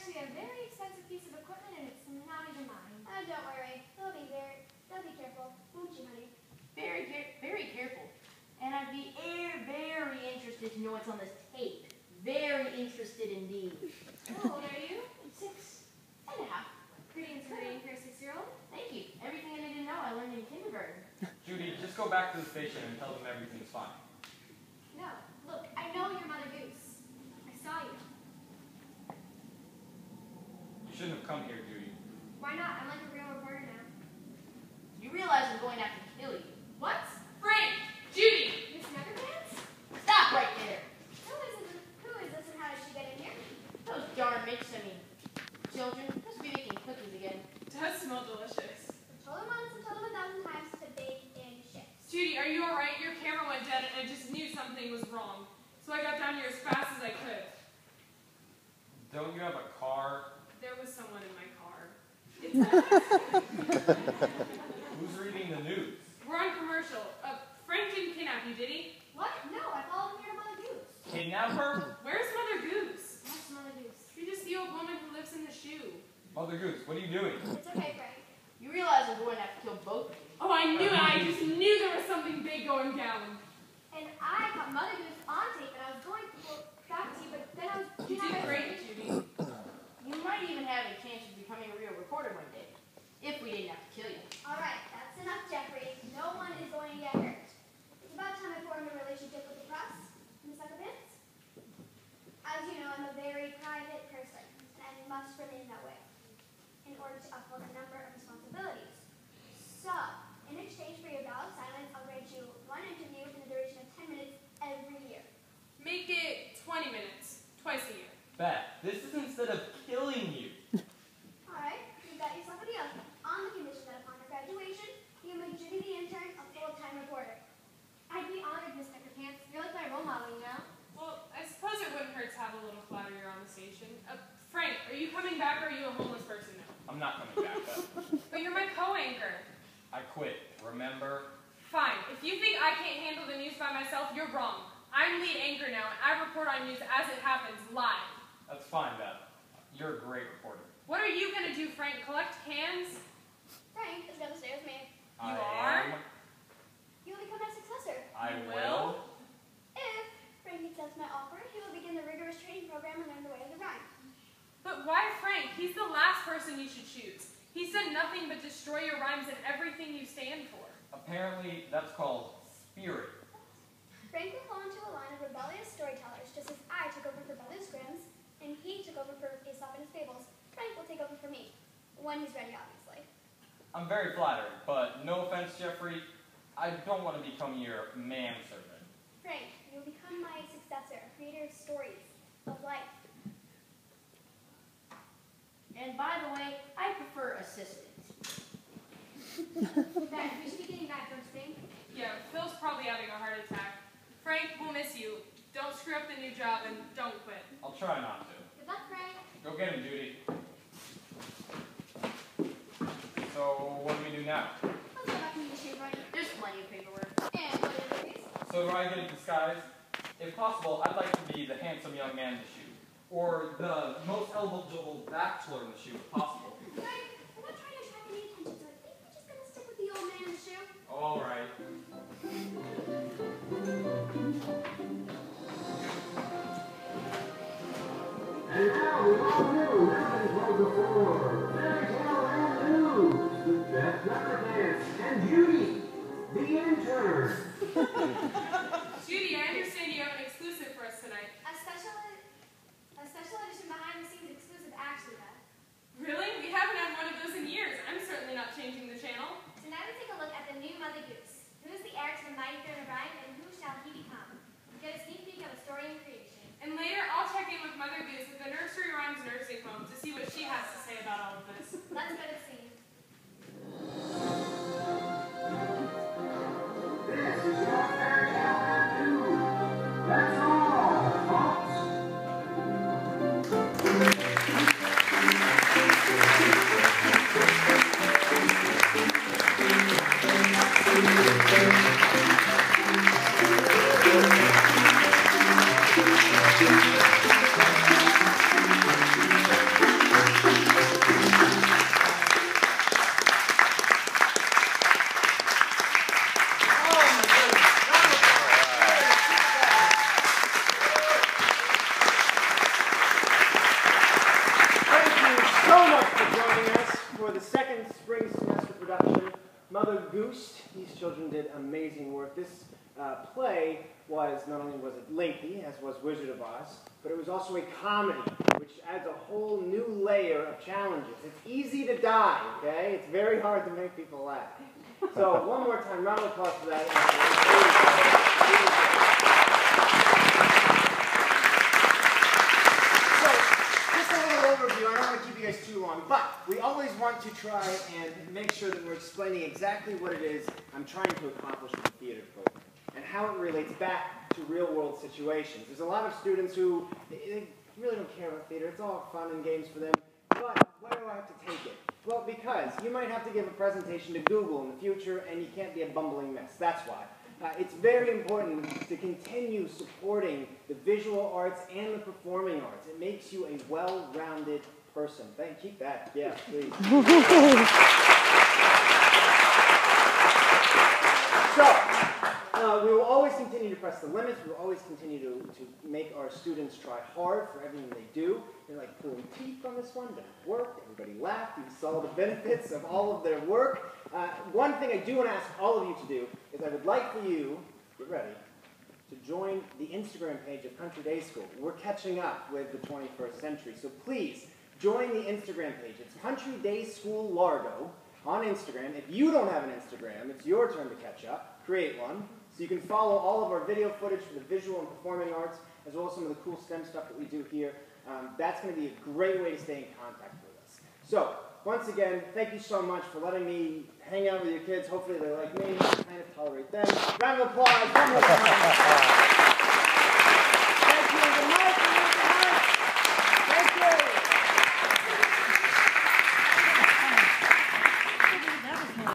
actually a very expensive piece of equipment, and it's not even mine. Don't worry. They'll be careful, won't you, honey? Very careful. And I'd be very interested to know what's on this tape. Very interested indeed. How old are you? 6.5. Pretty intimidating for a 6-year-old. Thank you. Everything I need to know I learned in kindergarten. Judy, just go back to the station and tell them everything's fine. No. Look, I know you're Mother Goose. I saw you. You shouldn't have come here, Judy. Why not? I'm like a real reporter now. You realize I'm going to have to kill you. What? Frank! Judy! Miss Neverpants? Stop right there. Who is this and how did she get in here? Those darn children must be making cookies again. It does smell delicious. I told him once and told him 1,000 times to bake in shifts. Judy, are you alright? Your camera went dead and I just knew something was wrong. So I got down here as fast as I could. Don't you have a car? There was someone in my car. Who's reading the news? We're on commercial. Frank didn't kidnap you, did he? What? No, I followed him here to Mother Goose. Kidnap her? Where's Mother Goose? What's Mother Goose? She's just the old woman who lives in the shoe. Mother Goose, what are you doing? It's okay, Frank. You realize I'm going to have to kill both of you. Oh, I knew it. I just knew there was something big going down. And I got Mother Goose on tape, and I was going to go back to you, but then I was... You did great, Judy. You might even have a chance of becoming a real reporter one day, if we didn't have to kill you. All right, that's enough, Jeffrey. No one is going to get hurt. It's about time I formed a relationship with the press, Miss Suckerpants. As you know, I'm a very private person, and must remain that way in order to uphold a number of responsibilities. So, in exchange for your vow of silence, I'll grant you one interview in the duration of 10 minutes every year. Make it 20 minutes, twice a year. Beth, this is instead of killing you. All right, you got yourself a deal. On the condition that upon her graduation, you make Judy the intern a full-time reporter. I'd be honored, Miss Neverpants. You're like my role model, you know? Well, I suppose it wouldn't hurt to have a little flattery on the station. Frank, are you coming back or are you a homeless person now? I'm not coming back, Beth. But you're my co-anchor. I quit, remember? Fine. If you think I can't handle the news by myself, you're wrong. I'm lead anchor now, and I report on news as it happens, live. That's fine, Beth. You're a great reporter. What are you going to do, Frank? Collect cans? Frank is going to stay with me. You are? You will become my successor. I You will. If Frank accepts my offer, he will begin the rigorous training program and learn the way of the rhyme. But why Frank? He's the last person you should choose. He's done nothing but destroy your rhymes and everything you stand for. Apparently, that's called spirit. Frank will fall into a line of rebellious storytellers, just as I took over for Brothers Grimm's, and he took over for Aesop and his Fables. Frank will take over for me, when he's ready, obviously. I'm very flattered, but no offense, Jeffrey, I don't want to become your manservant. Frank, you will become my successor, a creator of stories, of life. And by the way, I prefer assistant. Beth, we should be getting back, don't you think? Yeah, Phil's probably having a heart attack. Frank, we'll miss you. Don't screw up the new job and don't quit. I'll try not to. Good luck, Frank. Go get him, Judy. So, what do we do now? Let's go back to the shoe, Frank. There's plenty of paperwork. And what is it, please? So do I get a disguise? If possible, I'd like to be the handsome young man in the shoe. Or the most eligible bachelor in the shoe, if possible. Frank, we're not trying to attract any attention, so I think we're just going to stick with the old man in the shoe. All right. And now, with all new Living Close before Fairy Tale and News, Beth Leatherpants and Judy, the intern. Judy, I understand you have an exclusive for us tonight. A special edition behind-the-scenes exclusive, actually, Beth. Really? We haven't had one of those in years. I'm certainly not changing the channel. Tonight we take a look at the new Mother Goose. Who is the heir to the mighty throne of rhyme, and who shall he become? Get a sneak peek of a story in creation. And later, I'll check in with Mother Goose at the Nursery Rhymes nursing home to see what she has to say about all of this. Let's go to the scene. This is your Fairy Tale and News. That's all, folks. second spring semester production, Mother Goosed. These children did amazing work. This play was, not only was it lengthy, as was Wizard of Oz, but it was also a comedy, which adds a whole new layer of challenges. It's easy to die, okay? It's very hard to make people laugh. So, one more time, round of applause for that. Overview. I don't want to keep you guys too long, but we always want to try and make sure that we're explaining exactly what it is I'm trying to accomplish with the theater program and how it relates back to real-world situations. There's a lot of students who they really don't care about theater. It's all fun and games for them, but why do I have to take it? Well, because you might have to give a presentation to Google in the future, and you can't be a bumbling mess. That's why. It's very important to continue supporting the visual arts and the performing arts. It makes you a well-rounded person. Keep that. Yeah, please. So, we will always continue to press the limits. We will always continue to make our students try hard for everything they do. They're like pulling teeth on this one, but it worked. Everybody laughed. You saw the benefits of all of their work. One thing I do want to ask all of you to do is I would like for you, get ready, to join the Instagram page of Country Day School. We're catching up with the 21st century, so please join the Instagram page. It's Country Day School Largo on Instagram. If you don't have an Instagram, it's your turn to catch up. Create one so you can follow all of our video footage for the visual and performing arts, as well as some of the cool STEM stuff that we do here. That's going to be a great way to stay in contact with us. So, once again, thank you so much for letting me hang out with your kids. Hopefully they're like me, kind of tolerate them. Round of applause. One more time.